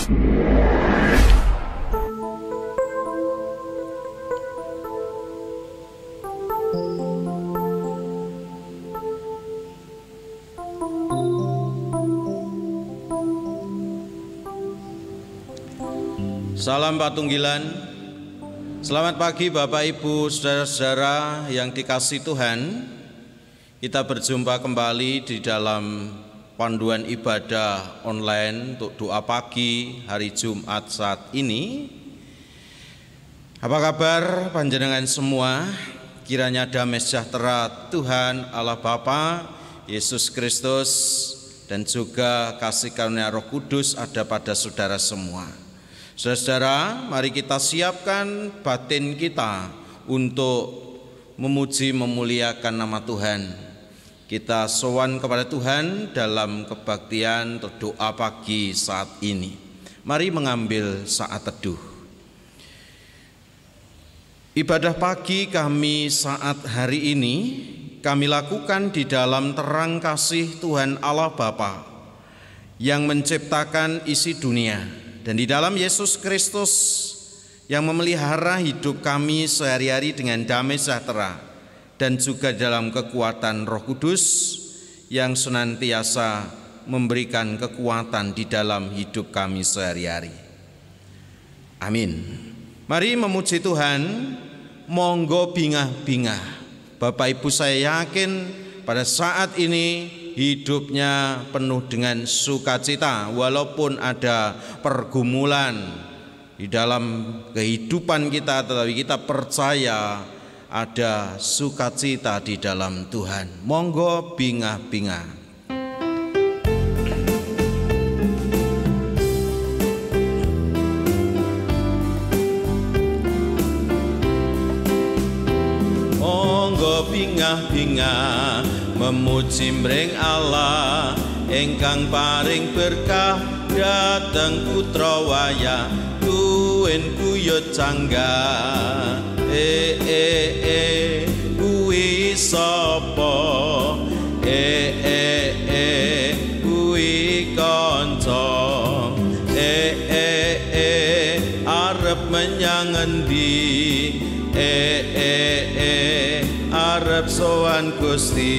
Salam Patunggilan. Selamat pagi Bapak Ibu, saudara-saudara yang dikasihi Tuhan. Kita berjumpa kembali di dalam panduan ibadah online untuk doa pagi hari Jumat saat ini. Apa kabar panjenengan semua? Kiranya damai sejahtera Tuhan Allah Bapa, Yesus Kristus, dan juga kasih karunia Roh Kudus ada pada saudara semua. Saudara-saudara, mari kita siapkan batin kita untuk memuji memuliakan nama Tuhan. Kita sowan kepada Tuhan dalam kebaktian doa pagi saat ini. Mari mengambil saat teduh. Ibadah pagi kami saat hari ini kami lakukan di dalam terang kasih Tuhan Allah Bapa yang menciptakan isi dunia. Dan di dalam Yesus Kristus yang memelihara hidup kami sehari-hari dengan damai sejahtera, dan juga dalam kekuatan Roh Kudus yang senantiasa memberikan kekuatan di dalam hidup kami sehari-hari. Amin. Mari memuji Tuhan. Monggo bingah-bingah. Bapak Ibu, saya yakin pada saat ini hidupnya penuh dengan sukacita, walaupun ada pergumulan di dalam kehidupan kita, tetapi kita percaya ada sukacita di dalam Tuhan. Monggo bingah-bingah. Monggo bingah-bingah memuji mring Allah ingkang paring berkah dhateng putra wayah tuwin kuyut cangga. Kuwi sapa? Kuwi kanca. Arep menyang endi? Arep sowan Gusti.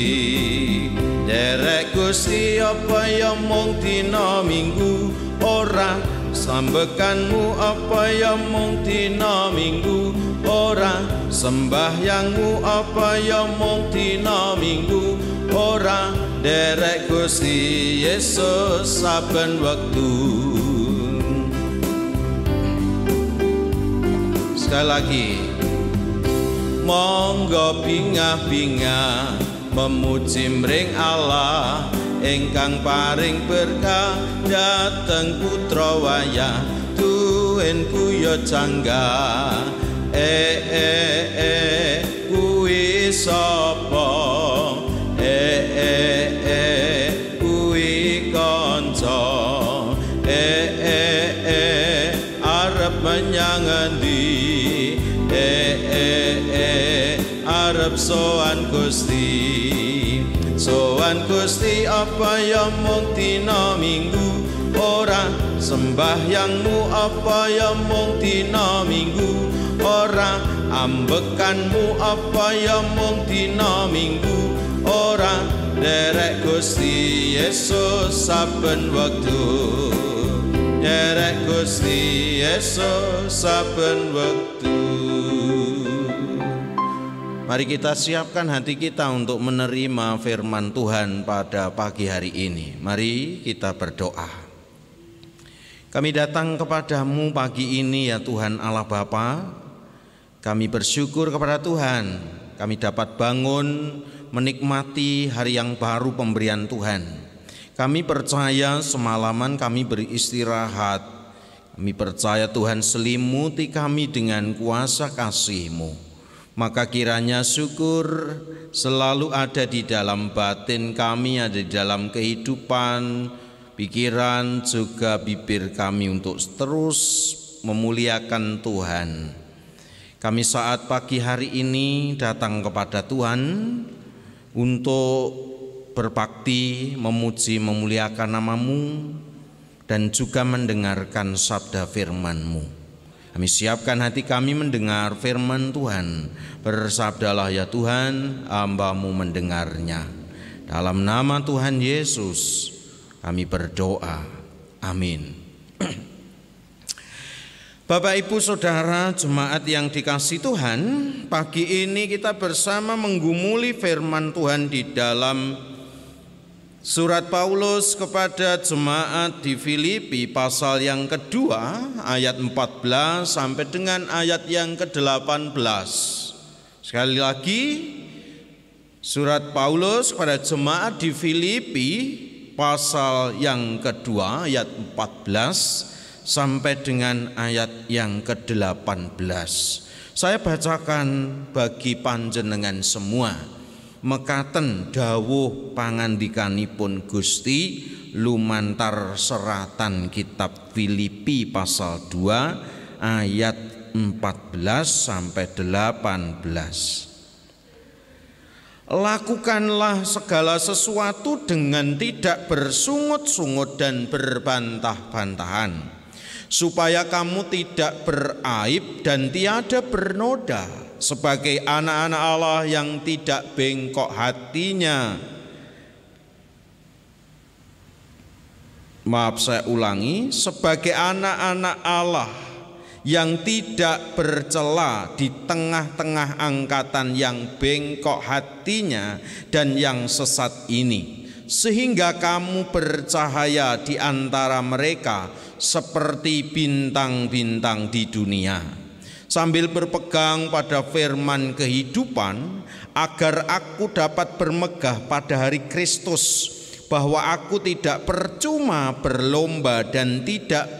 Derek Gusti apa ya mung dina Minggu, ora sambekanmu apa ya mung dina Minggu, ora sembahyangmu apa ya mung dina Minggu, ora derek Gusti Yesus saben wektu. Sekali lagi, monggo bingah-bingah memuji mring Allah ingkang paring berkah dhateng putra wayah tuwin kuyut cangga. Kuwi sapa? Kuwi kanca. Arep menyang endi? Arep sowan Gusti. Sowan Gusti apa ya mung dina Minggu, ora sembahyangmu apa ya mung dina Minggu, ora ambekanmu apa ya mung dina Minggu, ora derek Gusti Yesus saben wektu. Derek Gusti Yesus saben wektu. Mari kita siapkan hati kita untuk menerima firman Tuhan pada pagi hari ini. Mari kita berdoa. Kami datang kepadamu pagi ini ya Tuhan Allah Bapa. Kami bersyukur kepada Tuhan. Kami dapat bangun menikmati hari yang baru pemberian Tuhan. Kami percaya semalaman kami beristirahat. Kami percaya Tuhan selimuti kami dengan kuasa kasih-Mu. Maka kiranya syukur selalu ada di dalam batin kami, ada di dalam kehidupan, pikiran, juga bibir kami untuk terus memuliakan Tuhan. Kami saat pagi hari ini datang kepada Tuhan untuk berbakti, memuji, memuliakan nama-Mu, dan juga mendengarkan sabda firman-Mu. Kami siapkan hati kami mendengar firman Tuhan. Bersabdalah ya Tuhan, hamba-Mu mendengarnya. Dalam nama Tuhan Yesus kami berdoa. Amin. Bapak, Ibu, Saudara, jemaat yang dikasihi Tuhan, pagi ini kita bersama menggumuli firman Tuhan di dalam surat Paulus kepada jemaat di Filipi pasal yang kedua ayat 14 sampai dengan ayat yang ke-18. Sekali lagi, surat Paulus kepada jemaat di Filipi pasal yang kedua ayat 14 sampai dengan ayat yang ke-18. Saya bacakan bagi panjenengan semua. Mekaten dawuh pangandikanipun Gusti lumantar seratan kitab Filipi pasal 2 ayat 14 sampai 18. Lakukanlah segala sesuatu dengan tidak bersungut-sungut dan berbantah-bantahan, supaya kamu tidak beraib dan tiada bernoda, sebagai anak-anak Allah yang tidak bengkok hatinya. Saya ulangi, sebagai anak-anak Allah yang tidak bercela di tengah-tengah angkatan yang bengkok hatinya dan yang sesat ini, sehingga kamu bercahaya di antara mereka seperti bintang-bintang di dunia, sambil berpegang pada firman kehidupan, agar aku dapat bermegah pada hari Kristus, bahwa aku tidak percuma berlomba dan tidak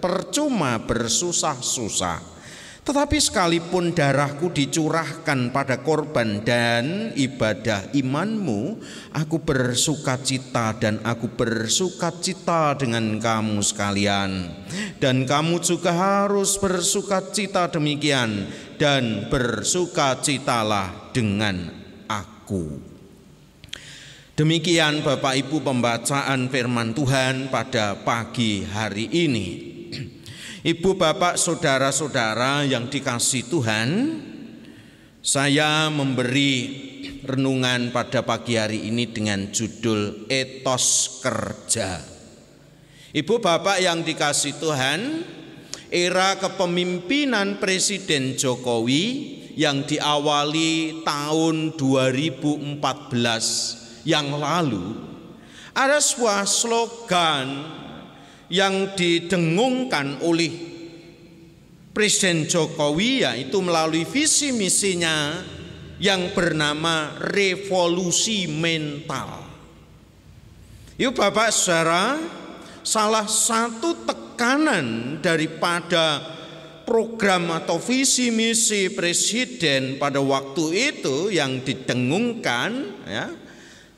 percuma bersusah-susah. Tetapi sekalipun darahku dicurahkan pada korban dan ibadah imanmu, aku bersukacita dan aku bersukacita dengan kamu sekalian. Dan kamu juga harus bersukacita demikian, dan bersukacitalah dengan aku. Demikian Bapak Ibu pembacaan firman Tuhan pada pagi hari ini. Ibu, bapak, saudara-saudara yang dikasihi Tuhan, saya memberi renungan pada pagi hari ini dengan judul Etos Kerja. Ibu, bapak yang dikasihi Tuhan, era kepemimpinan Presiden Jokowi yang diawali tahun 2014 yang lalu, ada sebuah slogan yang didengungkan oleh Presiden Jokowi, yaitu melalui visi misinya yang bernama revolusi mental. Yuk Bapak Saudara, salah satu tekanan daripada program atau visi misi Presiden pada waktu itu yang didengungkan ya,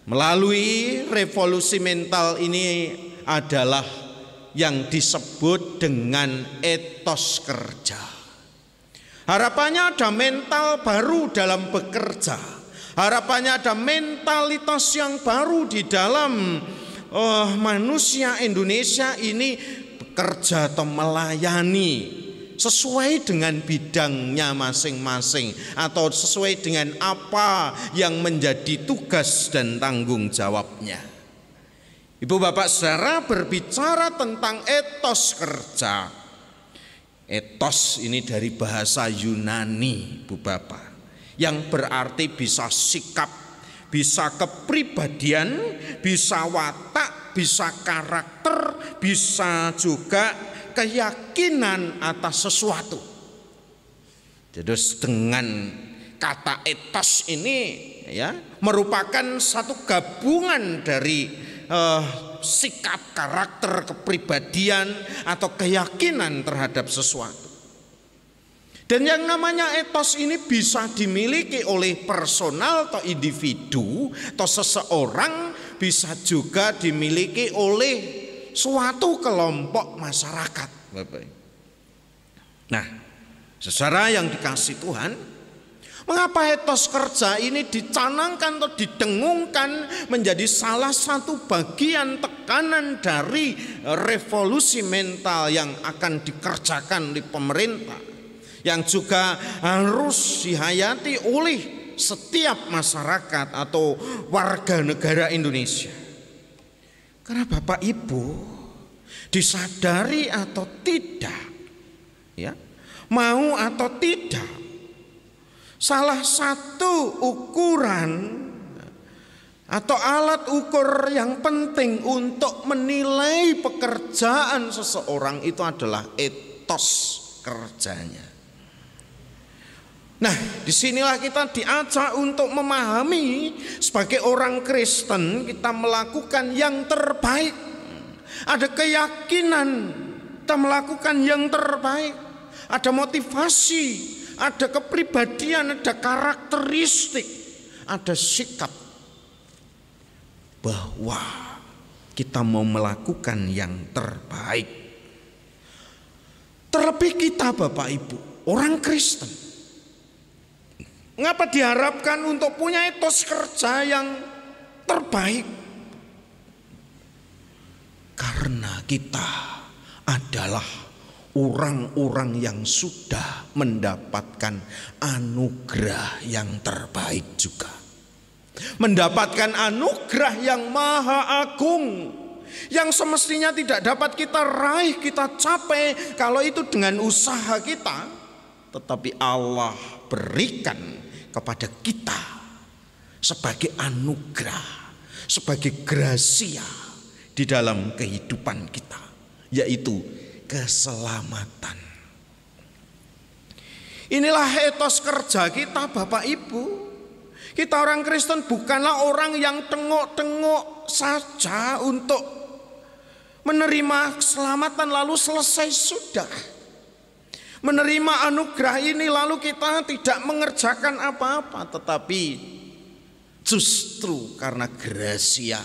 melalui revolusi mental ini adalah yang disebut dengan etos kerja. Harapannya ada mental baru dalam bekerja. Harapannya ada mentalitas yang baru di dalam manusia Indonesia ini bekerja atau melayani sesuai dengan bidangnya masing-masing, atau sesuai dengan apa yang menjadi tugas dan tanggung jawabnya. Ibu, bapak, saudara, berbicara tentang etos kerja. Etos ini dari bahasa Yunani, Ibu Bapak, yang berarti bisa sikap, bisa kepribadian, bisa watak, bisa karakter, bisa juga keyakinan atas sesuatu. Jadi dengan kata etos ini ya merupakan satu gabungan dari sikap, karakter, kepribadian atau keyakinan terhadap sesuatu. Dan yang namanya etos ini bisa dimiliki oleh personal atau individu atau seseorang, bisa juga dimiliki oleh suatu kelompok masyarakat. Nah, saudara yang dikasihi Tuhan, Mengapa etos kerja ini dicanangkan atau didengungkan menjadi salah satu bagian tekanan dari revolusi mental yang akan dikerjakan oleh pemerintah, yang juga harus dihayati oleh setiap masyarakat atau warga negara Indonesia? Karena Bapak Ibu, disadari atau tidak, ya, mau atau tidak, salah satu ukuran atau alat ukur yang penting untuk menilai pekerjaan seseorang itu adalah etos kerjanya. Nah, disinilah kita diajak untuk memahami sebagai orang Kristen kita melakukan yang terbaik. Ada keyakinan kita melakukan yang terbaik, ada motivasi, ada kepribadian, ada karakteristik, ada sikap bahwa kita mau melakukan yang terbaik. Terlebih kita Bapak Ibu, orang Kristen, mengapa diharapkan untuk punya etos kerja yang terbaik? Karena kita adalah orang-orang yang sudah mendapatkan anugerah yang terbaik juga. Mendapatkan anugerah yang maha agung, yang semestinya tidak dapat kita raih, kita capai kalau itu dengan usaha kita, tetapi Allah berikan kepada kita sebagai anugerah, sebagai gracia di dalam kehidupan kita, yaitu keselamatan. Inilah etos kerja kita Bapak Ibu. Kita orang Kristen bukanlah orang yang tengok-tengok saja untuk menerima keselamatan lalu selesai sudah. Menerima anugerah ini lalu kita tidak mengerjakan apa-apa, tetapi justru karena gracia,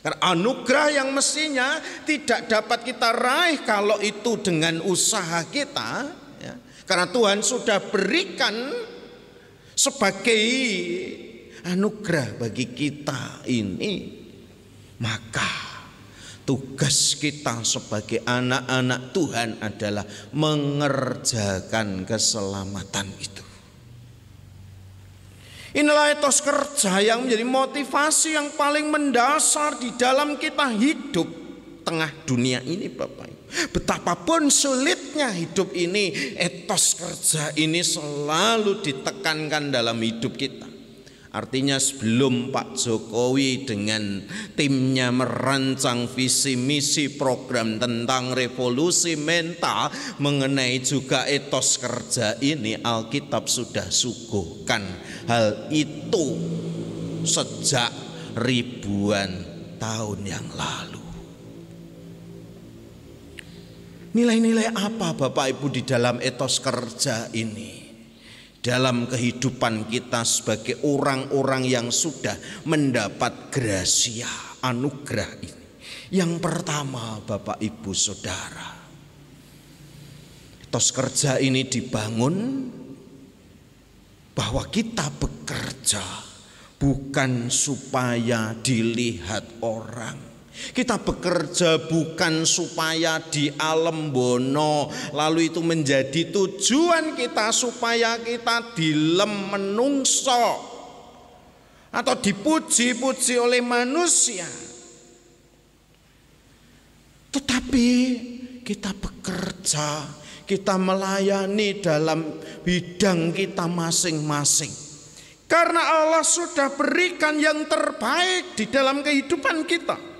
karena anugerah yang mestinya tidak dapat kita raih kalau itu dengan usaha kita, ya, karena Tuhan sudah berikan sebagai anugerah bagi kita ini, maka tugas kita sebagai anak-anak Tuhan adalah mengerjakan keselamatan itu. Inilah etos kerja yang menjadi motivasi yang paling mendasar di dalam kita hidup tengah dunia ini Bapak Ibu. Betapapun sulitnya hidup ini, etos kerja ini selalu ditekankan dalam hidup kita. Artinya sebelum Pak Jokowi dengan timnya merancang visi misi program tentang revolusi mental mengenai juga etos kerja ini, Alkitab sudah suguhkan hal itu sejak ribuan tahun yang lalu. Nilai-nilai apa Bapak Ibu di dalam etos kerja ini? Dalam kehidupan kita sebagai orang-orang yang sudah mendapat gracia, anugerah ini. Yang pertama Bapak Ibu Saudara, etos kerja ini dibangun bahwa kita bekerja bukan supaya dilihat orang. Kita bekerja bukan supaya dialembono, lalu itu menjadi tujuan kita supaya kita dilem menungso atau dipuji-puji oleh manusia. Tetapi kita bekerja, kita melayani dalam bidang kita masing-masing, karena Allah sudah berikan yang terbaik di dalam kehidupan kita.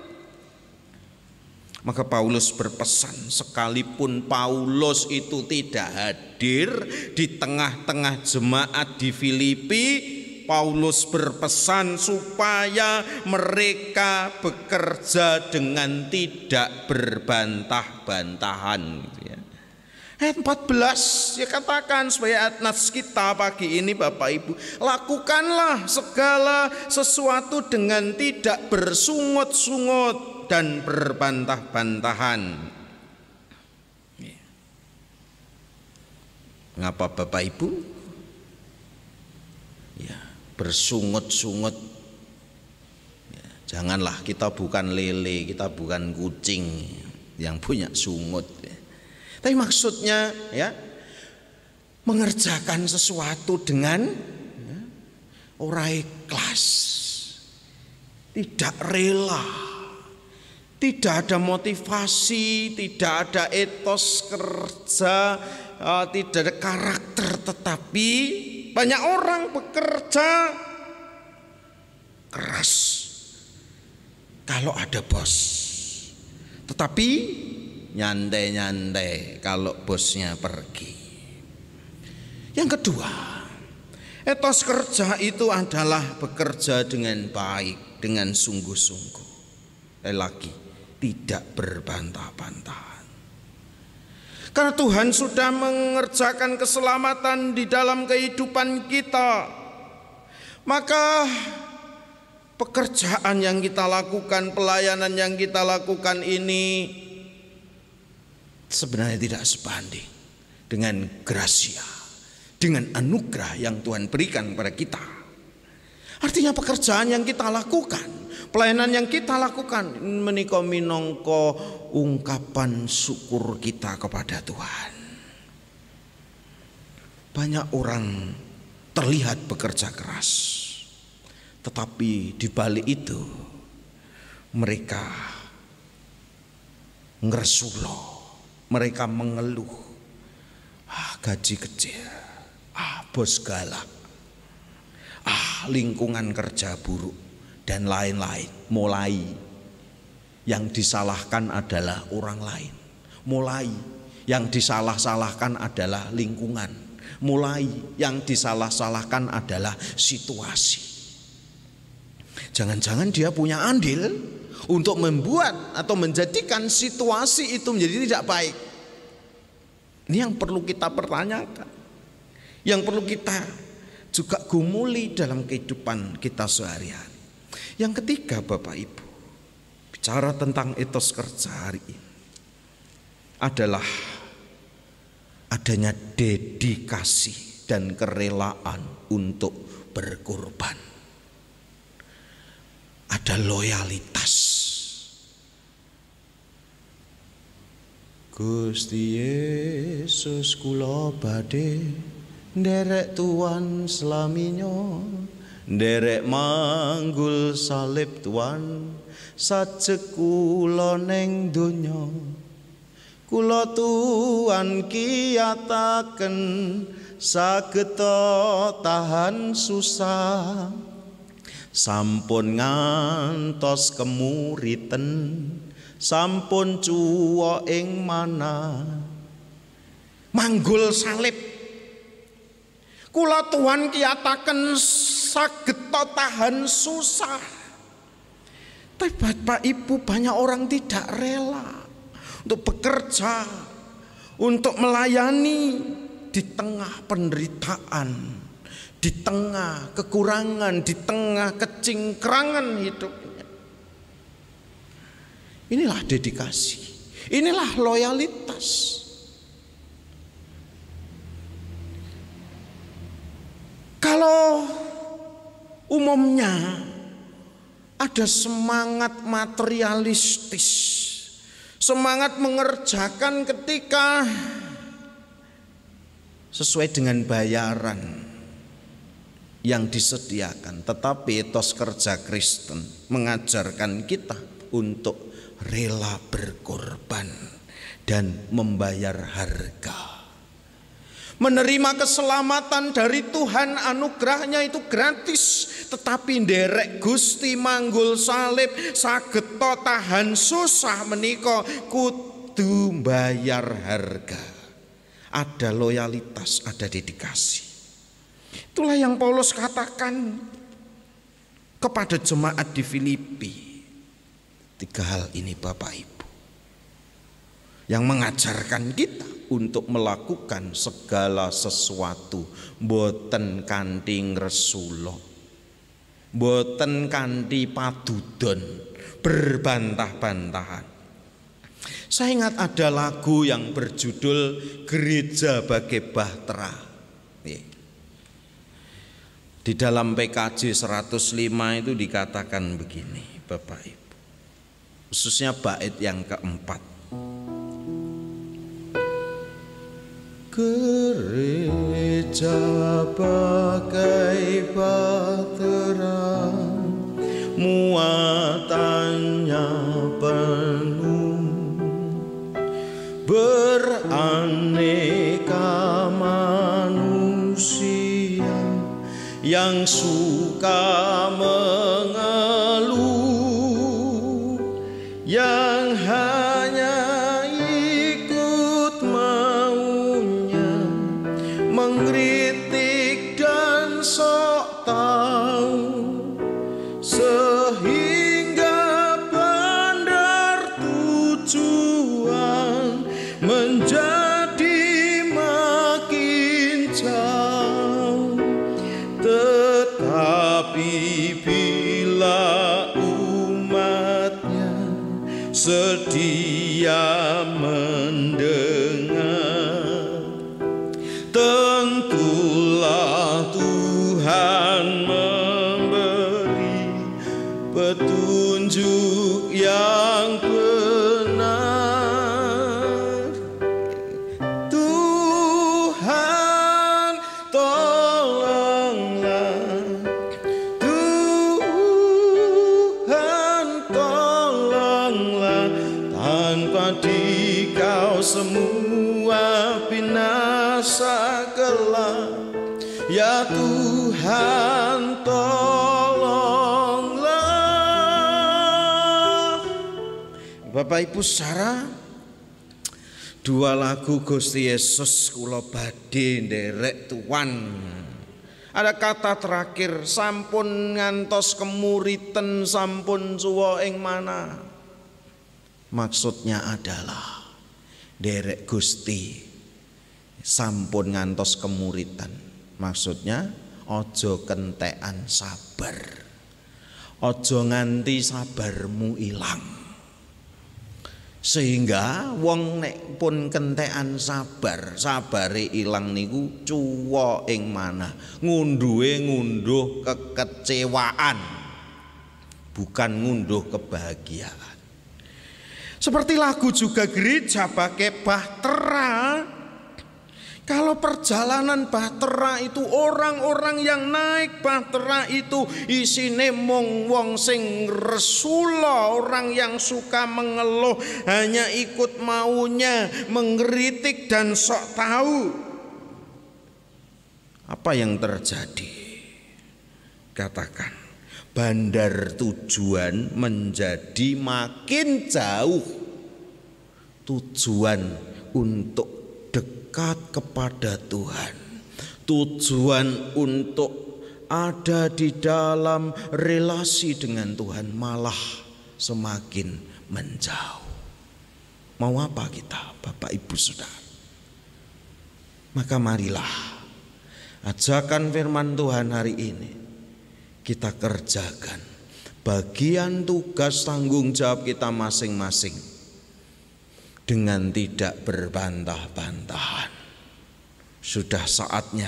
Maka Paulus berpesan, sekalipun Paulus itu tidak hadir di tengah-tengah jemaat di Filipi, Paulus berpesan supaya mereka bekerja dengan tidak berbantah-bantahan, gitu ya. Ayat 14 dia katakan sebagai ayat nas kita pagi ini Bapak Ibu, lakukanlah segala sesuatu dengan tidak bersungut-sungut dan berbantah-bantahan. Mengapa Bapak Ibu? ya, bersungut-sungut. Ya, janganlah, kita bukan lele, kita bukan kucing yang punya sungut. Ya. Tapi maksudnya ya, mengerjakan sesuatu dengan ya, ora ikhlas, tidak rela, tidak ada motivasi, tidak ada etos kerja, tidak ada karakter. Tetapi banyak orang bekerja keras kalau ada bos, tetapi nyantai-nyantai kalau bosnya pergi. Yang kedua, etos kerja itu adalah bekerja dengan baik, dengan sungguh-sungguh. Lagi tidak berbantah-bantahan. Karena Tuhan sudah mengerjakan keselamatan di dalam kehidupan kita, maka pekerjaan yang kita lakukan, pelayanan yang kita lakukan ini sebenarnya tidak sebanding dengan gracia, dengan anugerah yang Tuhan berikan kepada kita. Artinya pekerjaan yang kita lakukan, pelayanan yang kita lakukan menika minangka ungkapan syukur kita kepada Tuhan. Banyak orang terlihat bekerja keras, tetapi di balik itu mereka ngresulo, mereka mengeluh, gaji kecil, bos galak, lingkungan kerja buruk, dan lain-lain. Mulai yang disalahkan adalah orang lain, mulai yang disalah-salahkan adalah lingkungan, mulai yang disalah-salahkan adalah situasi. Jangan-jangan dia punya andil untuk membuat atau menjadikan situasi itu menjadi tidak baik. Ini yang perlu kita pertanyakan, yang perlu kita juga gumuli dalam kehidupan kita sehari-hari. Yang ketiga, Bapak Ibu, bicara tentang etos kerja hari ini adalah adanya dedikasi dan kerelaan untuk berkorban. Ada loyalitas. Gusti Yesus kula badhe nderek tuan slaminyo, nderek manggul salib tuan, sajek kula ning donya. Kula tuan kiyataken sageta tahan susah, sampun ngantos kemuriten, sampun cuwa ing mana. Manggul salib, kula tuhan kiyataken sageta tahan susah. Tapi Bapak Ibu, banyak orang tidak rela untuk bekerja, untuk melayani di tengah penderitaan, di tengah kekurangan, di tengah kecingkrangan hidupnya. Inilah dedikasi, inilah loyalitas. Kalau umumnya ada semangat materialistis, semangat mengerjakan ketika sesuai dengan bayaran yang disediakan, tetapi etos kerja Kristen mengajarkan kita untuk rela berkorban dan membayar harga. Menerima keselamatan dari Tuhan, anugerahnya itu gratis, tetapi nderek Gusti manggul salib sageta tahan susah menika kudu bayar harga. Ada loyalitas, ada dedikasi. Itulah yang Paulus katakan kepada jemaat di Filipi. 3 hal ini Bapak Ibu yang mengajarkan kita untuk melakukan segala sesuatu boten kanthi ngresula, boten kanthi padudon, berbantah-bantahan. Saya ingat ada lagu yang berjudul Gereja Bagai Bahtera. Di dalam PKJ 105 itu dikatakan begini, Bapak Ibu, khususnya bait yang keempat. Gereja bagai bahtera, muatannya penuh, beraneka manusia yang suka mengeluh, yang hanya ikut maunya, mengkritik dan sok tahu, sehingga bandar tujuan menjadi makin jauh. Tetapi bila umatnya sedia mendengar, tentulah Tuhan memberi petunjuk yang benar. Tuhan tolonglah, Tuhan tolonglah, tanpa Dikau semua binasa kelak. Ya Tuhan tolonglah. Bapak Ibu saudara, dua lagu Gusti Yesus kula badhe nderek tuan. Ada kata terakhir, sampun ngantos kemuriten, sampun suwa ing mana. Maksudnya adalah nderek Gusti sampun ngantos kemuritan. Maksudnya ojo kentekan sabar, ojo nganti sabarmu ilang. Sehingga wong nek pun kentekan sabar, sabare ilang niku cuwa ing manah, ngunduh kekecewaan, bukan ngunduh kebahagiaan. Seperti lagu juga gereja pakai bahtera. Kalau perjalanan bahtera itu, orang-orang yang naik bahtera itu isine mung wong sing resula, orang yang suka mengeluh, hanya ikut maunya, mengkritik dan sok tahu. Apa yang terjadi? Katakan, bandar tujuan menjadi makin jauh. Tujuan untuk dekat kepada Tuhan, tujuan untuk ada di dalam relasi dengan Tuhan malah semakin menjauh. Mau apa kita, Bapak Ibu Saudara? Maka marilah ajakan firman Tuhan hari ini kita kerjakan bagian tugas tanggung jawab kita masing-masing dengan tidak berbantah-bantahan. Sudah saatnya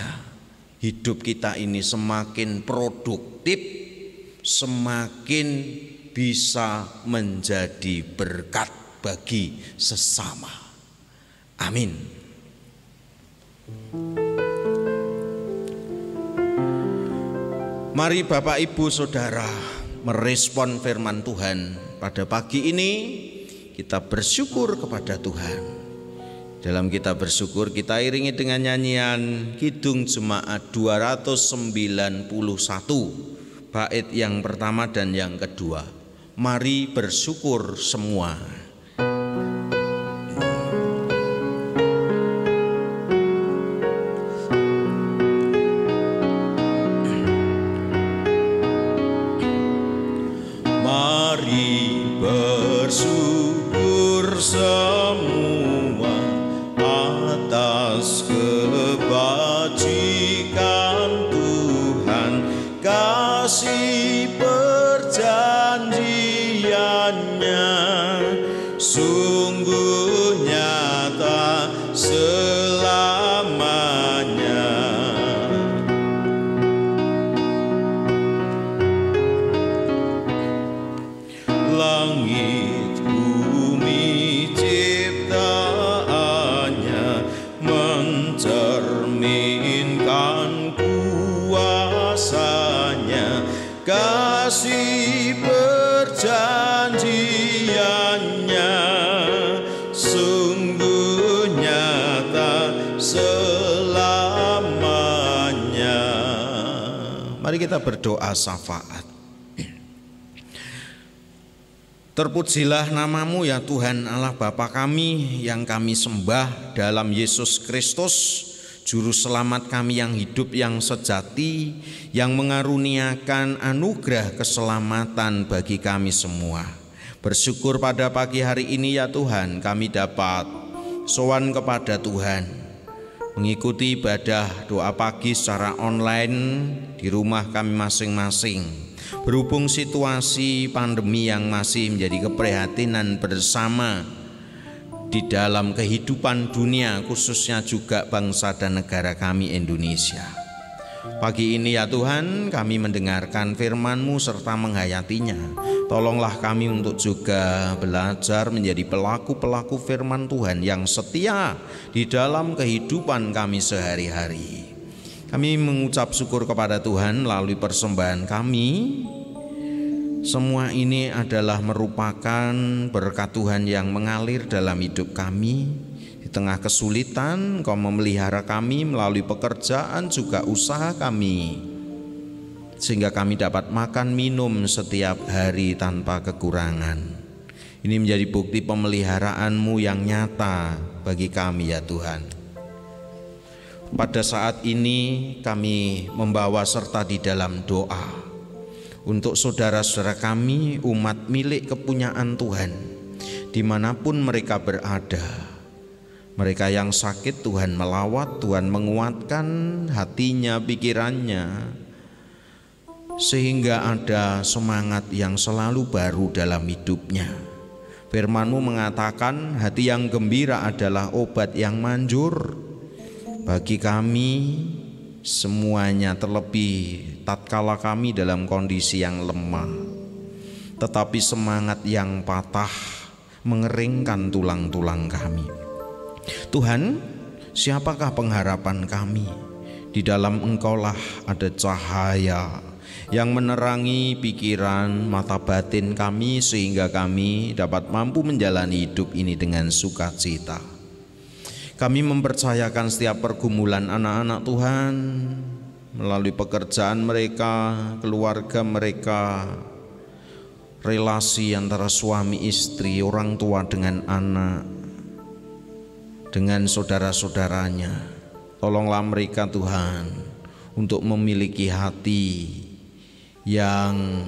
hidup kita ini semakin produktif, semakin bisa menjadi berkat bagi sesama. Amin. Mari Bapak Ibu Saudara merespon firman Tuhan pada pagi ini. Kita bersyukur kepada Tuhan. Dalam kita bersyukur, kita iringi dengan nyanyian Kidung Jemaat 291, bait yang pertama dan yang kedua. Mari bersyukur semua. Mari bersyukur semua atas kebajikan Tuhan, kasih perjanjiannya sungguh nyata selamanya. kasih perjanjiannya sungguh nyata selamanya. Mari kita berdoa syafaat. Terpujilah namamu ya Tuhan Allah Bapa kami yang kami sembah dalam Yesus Kristus, Juru Selamat kami yang hidup, yang sejati, yang mengaruniakan anugerah keselamatan bagi kami semua. Bersyukur pada pagi hari ini ya Tuhan, kami dapat sowan kepada Tuhan, mengikuti ibadah doa pagi secara online di rumah kami masing-masing. Berhubung situasi pandemi yang masih menjadi keprihatinan bersama di dalam kehidupan dunia, khususnya juga bangsa dan negara kami Indonesia. Pagi ini ya Tuhan, kami mendengarkan firman-Mu serta menghayatinya. Tolonglah kami untuk juga belajar menjadi pelaku-pelaku firman Tuhan yang setia di dalam kehidupan kami sehari-hari. Kami mengucap syukur kepada Tuhan melalui persembahan kami. Semua ini adalah merupakan berkat Tuhan yang mengalir dalam hidup kami. Di tengah kesulitan, Engkau memelihara kami melalui pekerjaan juga usaha kami, sehingga kami dapat makan minum setiap hari tanpa kekurangan. Ini menjadi bukti pemeliharaan-Mu yang nyata bagi kami ya Tuhan. Pada saat ini kami membawa serta di dalam doa untuk saudara-saudara kami, umat milik kepunyaan Tuhan, dimanapun mereka berada. Mereka yang sakit Tuhan melawat, Tuhan menguatkan hatinya, pikirannya, sehingga ada semangat yang selalu baru dalam hidupnya. Firman-Mu mengatakan hati yang gembira adalah obat yang manjur. Bagi kami semuanya, terlebih tatkala kami dalam kondisi yang lemah, tetapi semangat yang patah mengeringkan tulang-tulang kami. Tuhan, siapakah pengharapan kami? Di dalam Engkaulah ada cahaya yang menerangi pikiran, mata batin kami, sehingga kami dapat mampu menjalani hidup ini dengan sukacita. Kami mempercayakan setiap pergumulan anak-anak Tuhan melalui pekerjaan mereka, keluarga mereka, relasi antara suami istri, orang tua dengan anak, dengan saudara-saudaranya. Tolonglah mereka Tuhan untuk memiliki hati yang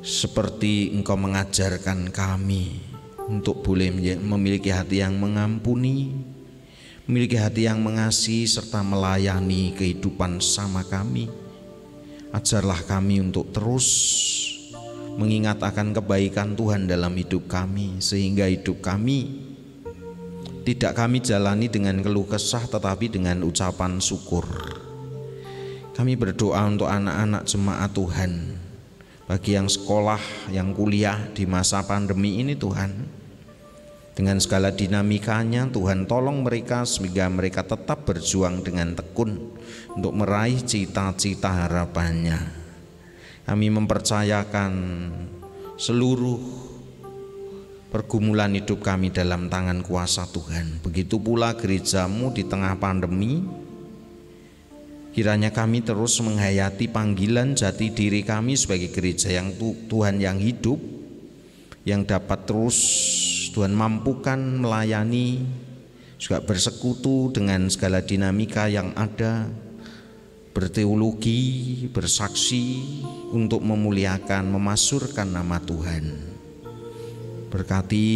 seperti Engkau mengajarkan kami, untuk boleh memiliki hati yang mengampuni, memiliki hati yang mengasihi serta melayani kehidupan sama kami. Ajarlah kami untuk terus mengingat akan kebaikan Tuhan dalam hidup kami, sehingga hidup kami tidak kami jalani dengan keluh kesah, tetapi dengan ucapan syukur. Kami berdoa untuk anak-anak jemaat Tuhan, bagi yang sekolah, yang kuliah di masa pandemi ini Tuhan, dengan segala dinamikanya Tuhan tolong mereka sehingga mereka tetap berjuang dengan tekun untuk meraih cita-cita harapannya. Kami mempercayakan seluruh pergumulan hidup kami dalam tangan kuasa Tuhan. Begitu pula gereja-Mu di tengah pandemi. Kiranya kami terus menghayati panggilan jati diri kami sebagai gereja yang Tuhan yang hidup, yang dapat terus Tuhan mampukan melayani, juga bersekutu dengan segala dinamika yang ada, berteologi, bersaksi untuk memuliakan, memasyurkan nama Tuhan. Berkati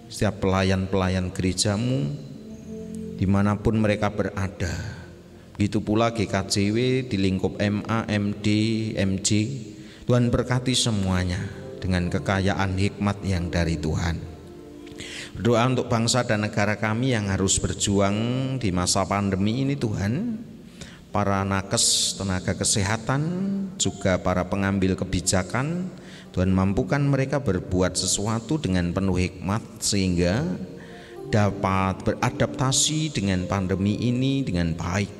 setiap pelayan-pelayan gereja-Mu dimanapun mereka berada. Begitu pula GKJW di lingkup MA, MD, MJ. Tuhan berkati semuanya dengan kekayaan hikmat yang dari Tuhan. Berdoa untuk bangsa dan negara kami yang harus berjuang di masa pandemi ini Tuhan. Para nakes, tenaga kesehatan, juga para pengambil kebijakan, Tuhan mampukan mereka berbuat sesuatu dengan penuh hikmat sehingga dapat beradaptasi dengan pandemi ini dengan baik.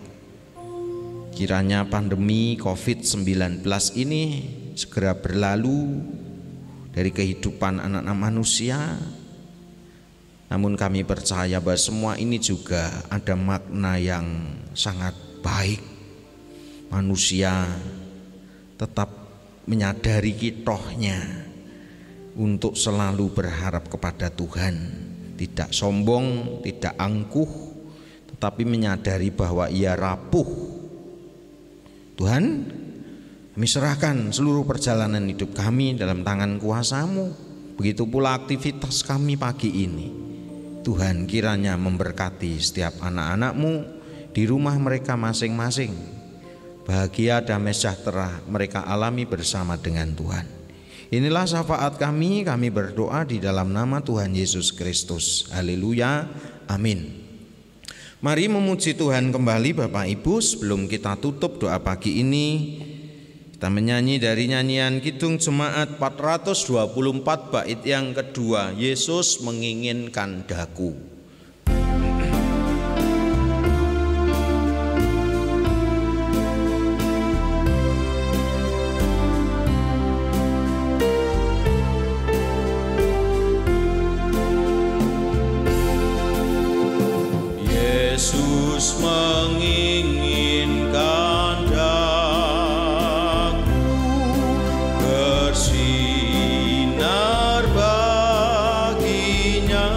Kiranya pandemi COVID-19 ini segera berlalu dari kehidupan anak-anak manusia. Namun kami percaya bahwa semua ini juga ada makna yang sangat baik. Manusia tetap menyadari kitohnya untuk selalu berharap kepada Tuhan. Tidak sombong, tidak angkuh, tetapi menyadari bahwa ia rapuh. Tuhan, kami serahkan seluruh perjalanan hidup kami dalam tangan kuasa-Mu. Begitu pula aktivitas kami pagi ini. Tuhan kiranya memberkati setiap anak-anak-Mu di rumah mereka masing-masing. Bahagia, damai sejahtera mereka alami bersama dengan Tuhan. Inilah syafaat kami berdoa di dalam nama Tuhan Yesus Kristus. Haleluya, amin. Mari memuji Tuhan kembali Bapak Ibu. Sebelum kita tutup doa pagi ini, kita menyanyi dari nyanyian Kidung Jemaat 424 bait yang kedua, Yesus menginginkan daku. Yesus menginginkan daku bersinar baginya,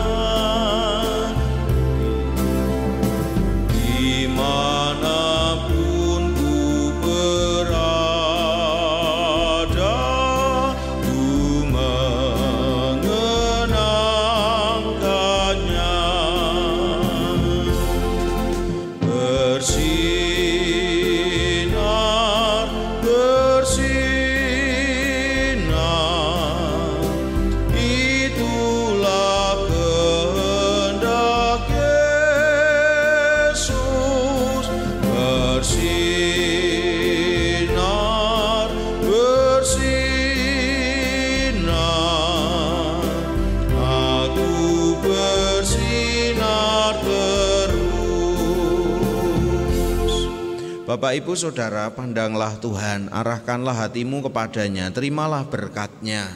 dimanapun ku berada, ku mengenangkannya. Bersinar, bersinar, itulah kehendak Yesus. Bersinar, bersinar, aku bersinar terus. Bapak Ibu Saudara, pandanglah Tuhan, arahkanlah hatimu kepadanya, terimalah berkat-Nya.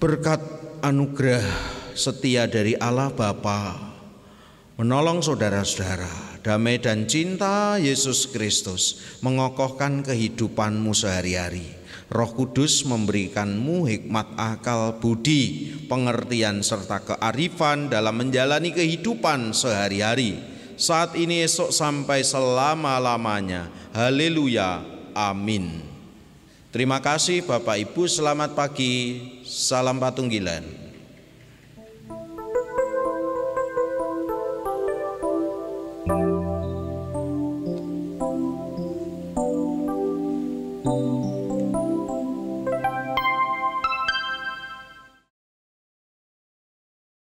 Berkat anugerah setia dari Allah Bapa menolong saudara-saudara, damai dan cinta Yesus Kristus mengokohkan kehidupanmu sehari-hari. Roh Kudus memberikanmu hikmat akal budi, pengertian serta kearifan dalam menjalani kehidupan sehari-hari, saat ini, esok, sampai selama-lamanya. Haleluya, amin. Terima kasih Bapak Ibu, selamat pagi, salam Patunggilan.